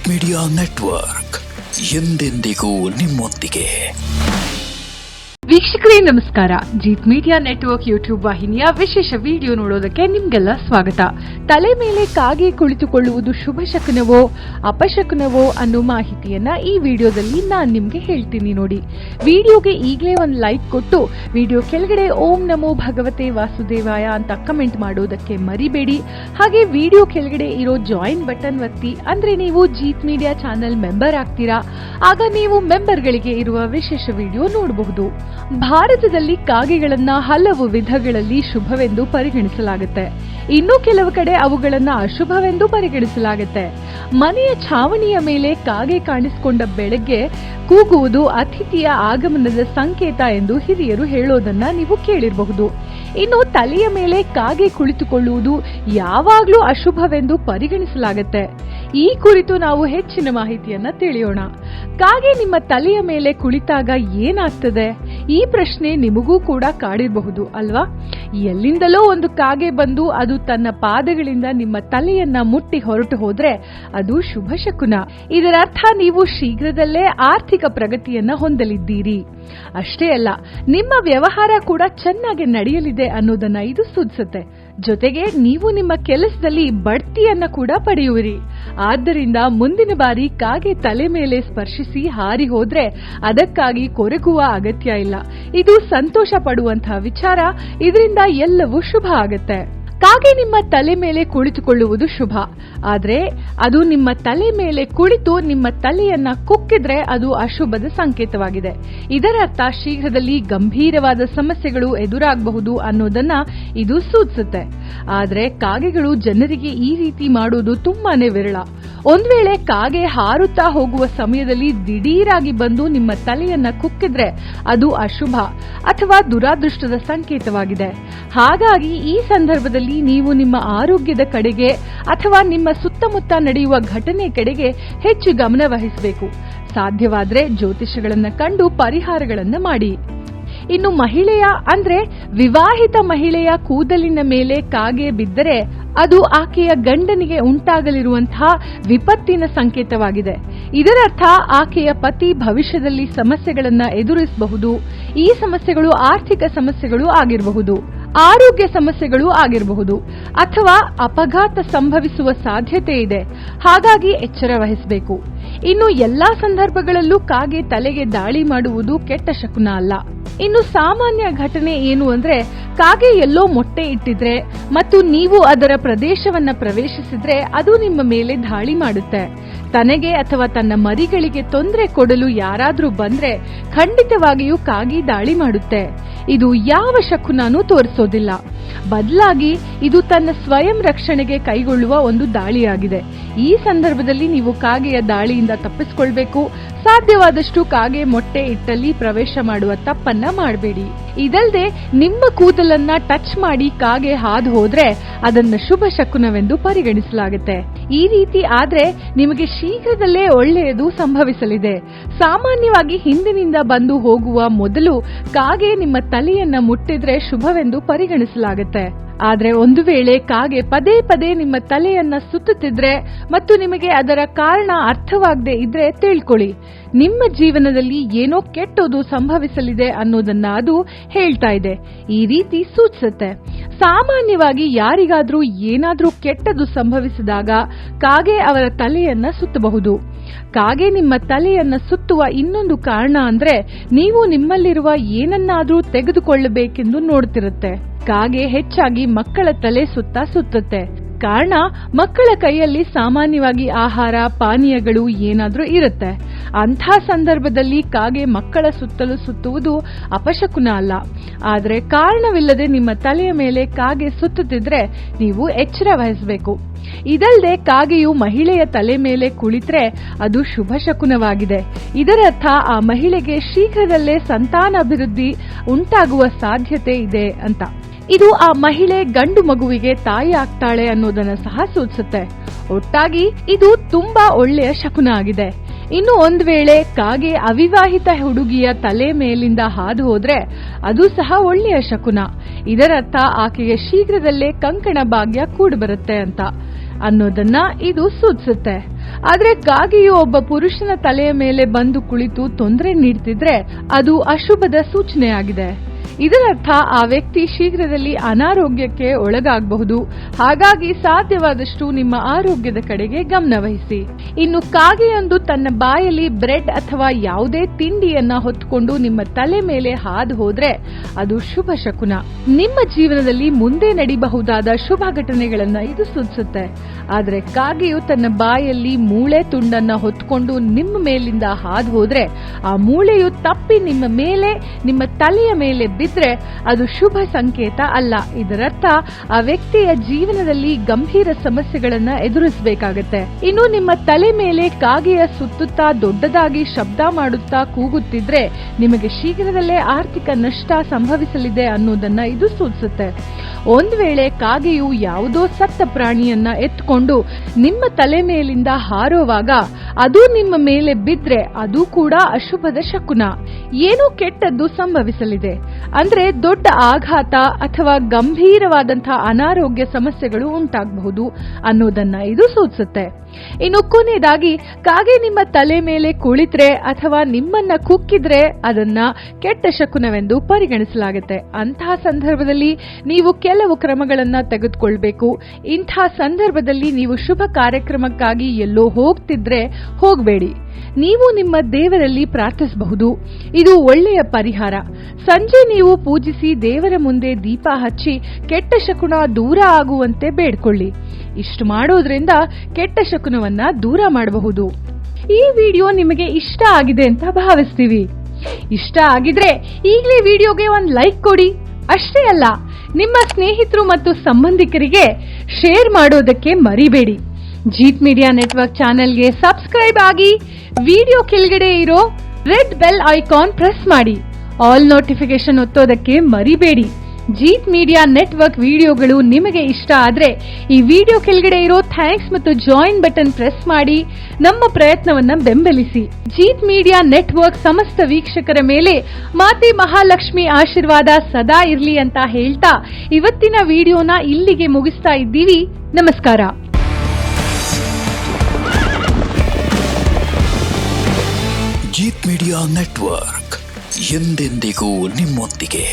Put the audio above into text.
Jeet media network ಎಂದೆಂದಿಗೂ ನಿಮ್ಮೊಂದಿಗೆ. ವೀಕ್ಷಕರೇ ನಮಸ್ಕಾರ. ಜೀತ್ ಮೀಡಿಯಾ ನೆಟ್ವರ್ಕ್ ಯೂಟ್ಯೂಬ್ ವಾಹಿನಿಯ ವಿಶೇಷ ವಿಡಿಯೋ ನೋಡೋದಕ್ಕೆ ನಿಮ್ಗೆಲ್ಲ ಸ್ವಾಗತ. ತಲೆ ಮೇಲೆ ಕಾಗೆ ಕುಳಿತುಕೊಳ್ಳುವುದು ಶುಭ ಶಕುನವೋ ಅಪಶಕುನವೋ ಅನ್ನೋ ಮಾಹಿತಿಯನ್ನ ಈ ವಿಡಿಯೋದಲ್ಲಿ ನಾನು ನಿಮ್ಗೆ ಹೇಳ್ತೀನಿ ನೋಡಿ. ವಿಡಿಯೋಗೆ ಈಗಲೇ ಒಂದು ಲೈಕ್ ಕೊಟ್ಟು ವಿಡಿಯೋ ಕೆಳಗಡೆ ಓಂ ನಮೋ ಭಗವತೆ ವಾಸುದೇವಾಯ ಅಂತ ಕಮೆಂಟ್ ಮಾಡೋದಕ್ಕೆ ಮರಿಬೇಡಿ. ಹಾಗೆ ವಿಡಿಯೋ ಕೆಳಗಡೆ ಇರೋ ಜಾಯಿನ್ ಬಟನ್ ಒತ್ತಿ, ಅಂದ್ರೆ ನೀವು ಜೀತ್ ಮೀಡಿಯಾ ಚಾನೆಲ್ ಮೆಂಬರ್ ಆಗ್ತೀರಾ. ಆಗ ನೀವು ಮೆಂಬರ್ಗಳಿಗೆ ಇರುವ ವಿಶೇಷ ವಿಡಿಯೋ ನೋಡಬಹುದು. ಭಾರತದಲ್ಲಿ ಕಾಗೆಗಳನ್ನ ಹಲವು ವಿಧಗಳಲ್ಲಿ ಶುಭವೆಂದು ಪರಿಗಣಿಸಲಾಗುತ್ತೆ. ಇನ್ನು ಕೆಲವು ಕಡೆ ಅವುಗಳನ್ನ ಅಶುಭವೆಂದು ಪರಿಗಣಿಸಲಾಗುತ್ತೆ. ಮನೆಯ ಛಾವಣಿಯ ಮೇಲೆ ಕಾಗೆ ಕಾಣಿಸಿಕೊಂಡ ಬೆಳಗ್ಗೆ ಕೂಗುವುದು ಅತಿಥಿಯ ಆಗಮನದ ಸಂಕೇತ ಎಂದು ಹಿರಿಯರು ಹೇಳೋದನ್ನ ನೀವು ಕೇಳಿರಬಹುದು. ಇನ್ನು ತಲೆಯ ಮೇಲೆ ಕಾಗೆ ಕುಳಿತುಕೊಳ್ಳುವುದು ಯಾವಾಗಲೂ ಅಶುಭವೆಂದು ಪರಿಗಣಿಸಲಾಗುತ್ತೆ. ಈ ಕುರಿತು ನಾವು ಹೆಚ್ಚಿನ ಮಾಹಿತಿಯನ್ನ ತಿಳಿಯೋಣ. ಕಾಗೆ ನಿಮ್ಮ ತಲೆಯ ಮೇಲೆ ಕುಳಿತಾಗ ಏನಾಗ್ತದೆ? ಈ ಪ್ರಶ್ನೆ ನಿಮಗೂ ಕೂಡ ಕಾಡಿರಬಹುದು ಅಲ್ವಾ? ಎಲ್ಲಿಂದಲೋ ಒಂದು ಕಾಗೆ ಬಂದು ಅದು ತನ್ನ ಪಾದಗಳಿಂದ ನಿಮ್ಮ ತಲೆಯನ್ನ ಮುಟ್ಟಿ ಹೊರಟು ಹೋದ್ರೆ ಅದು ಶುಭ ಶಕುನ. ಇದರ ಅರ್ಥ ನೀವು ಶೀಘ್ರದಲ್ಲೇ ಆರ್ಥಿಕ ಪ್ರಗತಿಯನ್ನ ಹೊಂದಲಿದ್ದೀರಿ. ಅಷ್ಟೇ ಅಲ್ಲ, ನಿಮ್ಮ ವ್ಯವಹಾರ ಕೂಡ ಚೆನ್ನಾಗಿ ನಡೆಯಲಿದೆ ಅನ್ನೋದನ್ನ ಇದು ಸೂಚಿಸುತ್ತೆ. ಜೊತೆಗೆ ನೀವು ನಿಮ್ಮ ಕೆಲಸದಲ್ಲಿ ಬಡ್ತಿಯನ್ನ ಕೂಡ ಪಡೆಯುವಿರಿ. ಆದ್ದರಿಂದ ಮುಂದಿನ ಬಾರಿ ಕಾಗೆ ತಲೆ ಮೇಲೆ ಸ್ಪರ್ಶಿಸಿ ಹಾರಿ ಹೋದ್ರೆ ಅದಕ್ಕಾಗಿ ಕೊರಗುವ ಅಗತ್ಯ ಇಲ್ಲ. ಇದು ಸಂತೋಷ ಪಡುವಂತಹ ವಿಚಾರ. ಇದರಿಂದ ಎಲ್ಲವೂ ಶುಭ ಆಗತ್ತೆ. ಕಾಗೆ ನಿಮ್ಮ ತಲೆ ಮೇಲೆ ಕುಳಿತುಕೊಳ್ಳುವುದು ಶುಭ. ಆದ್ರೆ ಅದು ನಿಮ್ಮ ತಲೆ ಮೇಲೆ ಕುಳಿತು ನಿಮ್ಮ ತಲೆಯನ್ನ ಕುಕ್ಕಿದ್ರೆ ಅದು ಅಶುಭದ ಸಂಕೇತವಾಗಿದೆ. ಇದರರ್ಥ ಶೀಘ್ರದಲ್ಲಿ ಗಂಭೀರವಾದ ಸಮಸ್ಯೆಗಳು ಎದುರಾಗಬಹುದು ಅನ್ನೋದನ್ನ ಇದು ಸೂಚಿಸುತ್ತೆ. ಆದ್ರೆ ಕಾಗೆಗಳು ಜನರಿಗೆ ಈ ರೀತಿ ಮಾಡೋದು ತುಂಬಾನೇ ವಿರಳ. ಒಂದ್ ವೇಳೆ ಕಾಗೆ ಹಾರುತ್ತಾ ಹೋಗುವ ಸಮಯದಲ್ಲಿ ದಿಢೀರಾಗಿ ಬಂದು ನಿಮ್ಮ ತಲೆಯನ್ನ ಕುಕ್ಕಿದ್ರೆ ಅದು ಅಶುಭ ಅಥವಾ ದುರಾದೃಷ್ಟದ ಸಂಕೇತವಾಗಿದೆ. ಹಾಗಾಗಿ ಈ ಸಂದರ್ಭದಲ್ಲಿ ನೀವು ನಿಮ್ಮ ಆರೋಗ್ಯದ ಕಡೆಗೆ ಅಥವಾ ನಿಮ್ಮ ಸುತ್ತಮುತ್ತ ನಡೆಯುವ ಘಟನೆ ಕಡೆಗೆ ಹೆಚ್ಚು ಗಮನ ವಹಿಸಬೇಕು. ಸಾಧ್ಯವಾದ್ರೆ ಜ್ಯೋತಿಷಗಳನ್ನ ಕಂಡು ಪರಿಹಾರಗಳನ್ನ ಮಾಡಿ. ಇನ್ನು ಮಹಿಳೆಯ ಅಂದ್ರೆ ವಿವಾಹಿತ ಮಹಿಳೆಯ ಕೂದಲಿನ ಮೇಲೆ ಕಾಗೆ ಬಿದ್ದರೆ ಅದು ಆಕೆಯ ಗಂಡನಿಗೆ ಉಂಟಾಗಲಿರುವಂತಹ ವಿಪತ್ತಿನ ಸಂಕೇತವಾಗಿದೆ. ಇದರರ್ಥ ಆಕೆಯ ಪತಿ ಭವಿಷ್ಯದಲ್ಲಿ ಸಮಸ್ಯೆಗಳನ್ನ ಎದುರಿಸಬಹುದು. ಈ ಸಮಸ್ಯೆಗಳು ಆರ್ಥಿಕ ಸಮಸ್ಯೆಗಳು ಆಗಿರಬಹುದು, ಆರೋಗ್ಯ ಸಮಸ್ಯೆಗಳು ಆಗಿರಬಹುದು, ಅಥವಾ ಅಪಘಾತ ಸಂಭವಿಸುವ ಸಾಧ್ಯತೆ ಇದೆ. ಹಾಗಾಗಿ ಎಚ್ಚರ ವಹಿಸಬೇಕು. ಇನ್ನು ಎಲ್ಲಾ ಸಂದರ್ಭಗಳಲ್ಲೂ ಕಾಗೆ ತಲೆಗೆ ದಾಳಿ ಮಾಡುವುದು ಕೆಟ್ಟ ಶಕುನ ಅಲ್ಲ. ಇನ್ನು ಸಾಮಾನ್ಯ ಘಟನೆ ಏನು ಅಂದ್ರೆ, ಕಾಗೆ ಎಲ್ಲೋ ಮೊಟ್ಟೆ ಇಟ್ಟಿದ್ರೆ ಮತ್ತು ನೀವು ಅದರ ಪ್ರದೇಶವನ್ನ ಪ್ರವೇಶಿಸಿದ್ರೆ ಅದು ನಿಮ್ಮ ಮೇಲೆ ದಾಳಿ ಮಾಡುತ್ತೆ. ತನಗೆ ಅಥವಾ ತನ್ನ ಮರಿಗಳಿಗೆ ತೊಂದರೆ ಕೊಡಲು ಯಾರಾದ್ರೂ ಬಂದ್ರೆ ಖಂಡಿತವಾಗಿಯೂ ಕಾಗೆ ದಾಳಿ ಮಾಡುತ್ತೆ. ಇದು ಯಾವ ಶಕುನನೂ ತೋರಿಸೋದಿಲ್ಲ. ಬದಲಾಗಿ ಇದು ತನ್ನ ಸ್ವಯಂ ರಕ್ಷಣೆಗೆ ಕೈಗೊಳ್ಳುವ ಒಂದು ದಾಳಿಯಾಗಿದೆ. ಈ ಸಂದರ್ಭದಲ್ಲಿ ನೀವು ಕಾಗೆಯ ದಾಳಿಯಿಂದ ತಪ್ಪಿಸಿಕೊಳ್ಬೇಕು. ಸಾಧ್ಯವಾದಷ್ಟು ಕಾಗೆ ಮೊಟ್ಟೆ ಇಟ್ಟಲ್ಲಿ ಪ್ರವೇಶ ಮಾಡುವ ತಪ್ಪನ್ನ ಮಾಡಬೇಡಿ. ಇದಲ್ಲದೆ ನಿಮ್ಮ ಕೂದಲನ್ನ ಟಚ್ ಮಾಡಿ ಕಾಗೆ ಹಾದು ಹೋದ್ರೆ ಅದನ್ನ ಶುಭ ಶಕುನವೆಂದು ಪರಿಗಣಿಸಲಾಗುತ್ತೆ. ಈ ರೀತಿ ಆದ್ರೆ ನಿಮಗೆ ಶೀಘ್ರದಲ್ಲೇ ಒಳ್ಳೆಯದು ಸಂಭವಿಸಲಿದೆ. ಸಾಮಾನ್ಯವಾಗಿ ಹಿಂದಿನಿಂದ ಬಂದು ಹೋಗುವ ಮೊದಲು ಕಾಗೆ ನಿಮ್ಮ ತಲೆಯನ್ನ ಮುಟ್ಟಿದ್ರೆ ಶುಭವೆಂದು ಪರಿಗಣಿಸಲಾಗುತ್ತೆ. ಆದ್ರೆ ಒಂದು ವೇಳೆ ಕಾಗೆ ಪದೇ ಪದೇ ನಿಮ್ಮ ತಲೆಯನ್ನ ಸುತ್ತುತ್ತಿದ್ರೆ ಮತ್ತು ನಿಮಗೆ ಅದರ ಕಾರಣ ಅರ್ಥವಾಗದೆ ಇದ್ರೆ ತಿಳ್ಕೊಳ್ಳಿ, ನಿಮ್ಮ ಜೀವನದಲ್ಲಿ ಏನೋ ಕೆಟ್ಟದು ಸಂಭವಿಸಲಿದೆ ಅನ್ನೋದನ್ನ ಅದು ಹೇಳ್ತಾ ಇದೆ. ಈ ರೀತಿ ಸೂಚಿಸುತ್ತೆ. ಸಾಮಾನ್ಯವಾಗಿ ಯಾರಿಗಾದ್ರೂ ಏನಾದ್ರೂ ಕೆಟ್ಟದು ಸಂಭವಿಸಿದಾಗ ಕಾಗೆ ಅವರ ತಲೆಯನ್ನ ಸುತ್ತಬಹುದು. ಕಾಗೆ ನಿಮ್ಮ ತಲೆಯನ್ನ ಸುತ್ತುವ ಇನ್ನೊಂದು ಕಾರಣ ಅಂದ್ರೆ ನೀವು ನಿಮ್ಮಲ್ಲಿರುವ ಏನನ್ನಾದ್ರೂ ತೆಗೆದುಕೊಳ್ಳಬೇಕೆಂದು ನೋಡ್ತಿರುತ್ತೆ. ಕಾಗೆ ಹೆಚ್ಚಾಗಿ ಮಕ್ಕಳ ತಲೆ ಸುತ್ತುತ್ತೆ. ಕಾರಣ ಮಕ್ಕಳ ಕೈಯಲ್ಲಿ ಸಾಮಾನ್ಯವಾಗಿ ಆಹಾರ ಪಾನೀಯಗಳು ಏನಾದ್ರೂ ಇರುತ್ತೆ. ಅಂಥ ಸಂದರ್ಭದಲ್ಲಿ ಕಾಗೆ ಮಕ್ಕಳ ಸುತ್ತಲೂ ಸುತ್ತುವುದು ಅಪಶಕುನ ಅಲ್ಲ. ಆದ್ರೆ ಕಾರಣವಿಲ್ಲದೆ ನಿಮ್ಮ ತಲೆಯ ಮೇಲೆ ಕಾಗೆ ಸುತ್ತುತ್ತಿದ್ರೆ ನೀವು ಎಚ್ಚರ ವಹಿಸಬೇಕು. ಇದಲ್ಲದೆ ಕಾಗೆಯು ಮಹಿಳೆಯ ತಲೆ ಮೇಲೆ ಕುಳಿತರೆ ಅದು ಶುಭ ಶಕುನವಾಗಿದೆ. ಇದರರ್ಥ ಆ ಮಹಿಳೆಗೆ ಶೀಘ್ರದಲ್ಲೇ ಸಂತಾನಾಭಿವೃದ್ಧಿ ಉಂಟಾಗುವ ಸಾಧ್ಯತೆ ಇದೆ ಅಂತ. ಇದು ಆ ಮಹಿಳೆ ಗಂಡು ಮಗುವಿಗೆ ತಾಯಿ ಆಗ್ತಾಳೆ ಅನ್ನೋದನ್ನ ಸಹ ಸೂಚಿಸುತ್ತೆ. ಒಟ್ಟಾಗಿ ಇದು ತುಂಬಾ ಒಳ್ಳೆಯ ಶಕುನ ಆಗಿದೆ. ಇನ್ನು ಒಂದ್ ವೇಳೆ ಕಾಗೆ ಅವಿವಾಹಿತ ಹುಡುಗಿಯ ತಲೆ ಮೇಲಿಂದ ಹಾದು ಹೋದ್ರೆ ಅದು ಸಹ ಒಳ್ಳೆಯ ಶಕುನ. ಇದರರ್ಥ ಆಕೆಗೆ ಶೀಘ್ರದಲ್ಲೇ ಕಂಕಣ ಭಾಗ್ಯ ಕೂಡಿ ಬರುತ್ತೆ ಅಂತ ಅನ್ನೋದನ್ನ ಇದು ಸೂಚಿಸುತ್ತೆ. ಆದ್ರೆ ಕಾಗೆಯು ಒಬ್ಬ ಪುರುಷನ ತಲೆಯ ಮೇಲೆ ಬಂದು ಕುಳಿತು ತೊಂದರೆ ನೀಡ್ತಿದ್ರೆ ಅದು ಅಶುಭದ ಸೂಚನೆಯಾಗಿದೆ. ಇದರರ್ಥ ಆ ವ್ಯಕ್ತಿ ಶೀಘ್ರದಲ್ಲಿ ಅನಾರೋಗ್ಯಕ್ಕೆ ಒಳಗಾಗಬಹುದು. ಹಾಗಾಗಿ ಸಾಧ್ಯವಾದಷ್ಟು ನಿಮ್ಮ ಆರೋಗ್ಯದ ಕಡೆಗೆ ಗಮನ ವಹಿಸಿ. ಇನ್ನು ಕಾಗೆಯೊಂದು ತನ್ನ ಬಾಯಲ್ಲಿ ಬ್ರೆಡ್ ಅಥವಾ ಯಾವುದೇ ತಿಂಡಿಯನ್ನ ಹೊತ್ತುಕೊಂಡು ನಿಮ್ಮ ತಲೆ ಮೇಲೆ ಹಾದು ಹೋದ್ರೆ ಅದು ಶುಭ ಶಕುನ. ನಿಮ್ಮ ಜೀವನದಲ್ಲಿ ಮುಂದೆ ನಡೀಬಹುದಾದ ಶುಭ ಘಟನೆಗಳನ್ನ ಇದು ಸೂಚಿಸುತ್ತೆ. ಆದ್ರೆ ಕಾಗೆಯು ತನ್ನ ಬಾಯಲ್ಲಿ ಮೂಳೆ ತುಂಡನ್ನ ಹೊತ್ತುಕೊಂಡು ನಿಮ್ಮ ಮೇಲಿಂದ ಹಾದು ಹೋದ್ರೆ ಆ ಮೂಳೆಯು ತಪ್ಪಿ ನಿಮ್ಮ ತಲೆಯ ಮೇಲೆ ಬಿದ್ರೆ ಅದು ಶುಭ ಸಂಕೇತ ಅಲ್ಲ. ಇದರರ್ಥ ಆ ವ್ಯಕ್ತಿಯ ಜೀವನದಲ್ಲಿ ಗಂಭೀರ ಸಮಸ್ಯೆಗಳನ್ನ ಎದುರಿಸಬೇಕಾಗತ್ತೆ. ಇನ್ನು ನಿಮ್ಮ ತಲೆ ಮೇಲೆ ಕಾಗೆಯ ಸುತ್ತುತ್ತಾ ದೊಡ್ಡದಾಗಿ ಶಬ್ದ ಮಾಡುತ್ತಾ ಕೂಗುತ್ತಿದ್ರೆ ನಿಮಗೆ ಶೀಘ್ರದಲ್ಲೇ ಆರ್ಥಿಕ ನಷ್ಟ ಸಂಭವಿಸಲಿದೆ ಅನ್ನೋದನ್ನ ಇದು ಸೂಚಿಸುತ್ತೆ. ಒಂದು ವೇಳೆ ಕಾಗೆಯು ಯಾವುದೋ ಸತ್ತ ಪ್ರಾಣಿಯನ್ನ ಎತ್ಕೊಂಡು ನಿಮ್ಮ ತಲೆ ಮೇಲಿಂದ ಹಾರುವಾಗ ಅದು ನಿಮ್ಮ ಮೇಲೆ ಬಿದ್ರೆ ಅದು ಕೂಡ ಅಶುಭದ ಶಕುನ. ಏನೋ ಕೆಟ್ಟದ್ದು ಸಂಭವಿಸಲಿದೆ, ಅಂದ್ರೆ ದೊಡ್ಡ ಆಘಾತ ಅಥವಾ ಗಂಭೀರವಾದಂತಹ ಅನಾರೋಗ್ಯ ಸಮಸ್ಯೆಗಳು ಉಂಟಾಗಬಹುದು ಅನ್ನೋದನ್ನ ಇದು ಸೂಚಿಸುತ್ತೆ. ಇನ್ನು ಕೊನೆಯದಾಗಿ ಕಾಗೆ ನಿಮ್ಮ ತಲೆ ಮೇಲೆ ಕುಳಿತ್ರೆ ಅಥವಾ ನಿಮ್ಮನ್ನ ಕುಕ್ಕಿದ್ರೆ ಅದನ್ನ ಕೆಟ್ಟ ಶಕುನವೆಂದು ಪರಿಗಣಿಸಲಾಗುತ್ತೆ. ಅಂತಹ ಸಂದರ್ಭದಲ್ಲಿ ನೀವು ಕೆಲವು ಕ್ರಮಗಳನ್ನ ತೆಗೆದುಕೊಳ್ಬೇಕು. ಇಂತಹ ಸಂದರ್ಭದಲ್ಲಿ ನೀವು ಶುಭ ಕಾರ್ಯಕ್ರಮಕ್ಕಾಗಿ ಎಲ್ಲೋ ಹೋಗ್ತಿದ್ರೆ ಹೋಗಬೇಡಿ. ನೀವು ನಿಮ್ಮ ದೇವರಲ್ಲಿ ಪ್ರಾರ್ಥಿಸಬಹುದು. ಇದು ಒಳ್ಳೆಯ ಪರಿಹಾರ. ಸಂಜೆ ನೀವು ಪೂಜಿಸಿ ದೇವರ ಮುಂದೆ ದೀಪ ಹಚ್ಚಿ ಕೆಟ್ಟ ಶಕುನ ದೂರ ಆಗುವಂತೆ ಬೇಡ್ಕೊಳ್ಳಿ. ಇಷ್ಟು ಮಾಡೋದ್ರಿಂದ ಕೆಟ್ಟ ಶಕುನವನ್ನ ದೂರ ಮಾಡಬಹುದು. ಈ ವಿಡಿಯೋ ನಿಮಗೆ ಇಷ್ಟ ಆಗಿದೆ ಅಂತ ಭಾವಿಸ್ತೀವಿ. ಇಷ್ಟ ಆಗಿದ್ರೆ ಈಗಲೇ ವಿಡಿಯೋಗೆ ಒಂದು ಲೈಕ್ ಕೊಡಿ. ಅಷ್ಟೇ ಅಲ್ಲ, ನಿಮ್ಮ ಸ್ನೇಹಿತರು ಮತ್ತು ಸಂಬಂಧಿಕರಿಗೆ ಶೇರ್ ಮಾಡೋದಕ್ಕೆ ಮರಿಬೇಡಿ. ಜೀತ್ ಮೀಡಿಯಾ ನೆಟ್ವರ್ಕ್ ಚಾನೆಲ್ಗೆ ಸಬ್ಸ್ಕ್ರೈಬ್ ಆಗಿ ವಿಡಿಯೋ ಕೆಳಗಡೆ ಇರೋ ರೆಡ್ ಬೆಲ್ ಐಕಾನ್ ಪ್ರೆಸ್ ಮಾಡಿ. ಆಲ್ ನೋಟಿಫಿಕೇಶನ್ ಒತ್ತೋದಕ್ಕೆ ಮರಿಬೇಡಿ. ಜೀತ್ ಮೀಡಿಯಾ ನೆಟ್ವರ್ಕ್ ವಿಡಿಯೋಗಳು ನಿಮಗೆ ಇಷ್ಟ ಆದ್ರೆ ಈ ವಿಡಿಯೋ ಕೆಳಗಡೆ ಇರೋ ಥ್ಯಾಂಕ್ಸ್ ಮತ್ತು ಜಾಯಿನ್ ಬಟನ್ ಪ್ರೆಸ್ ಮಾಡಿ ನಮ್ಮ ಪ್ರಯತ್ನವನ್ನ ಬೆಂಬಲಿಸಿ. ಜೀತ್ ಮೀಡಿಯಾ ನೆಟ್ವರ್ಕ್ ಸಮಸ್ತ ವೀಕ್ಷಕರ ಮೇಲೆ ಮಾತೆ ಮಹಾಲಕ್ಷ್ಮಿ ಆಶೀರ್ವಾದ ಸದಾ ಇರ್ಲಿ ಅಂತ ಹೇಳ್ತಾ ಇವತ್ತಿನ ವಿಡಿಯೋನ ಇಲ್ಲಿಗೆ ಮುಗಿಸ್ತಾ ಇದ್ದೀವಿ. ನಮಸ್ಕಾರ. ಜೀತ್ ಮೀಡಿಯಾ ನೆಟ್ವರ್ಕ್ ಎಂದೆಂದಿಗೂ ನಿಮ್ಮೊಂದಿಗೆ.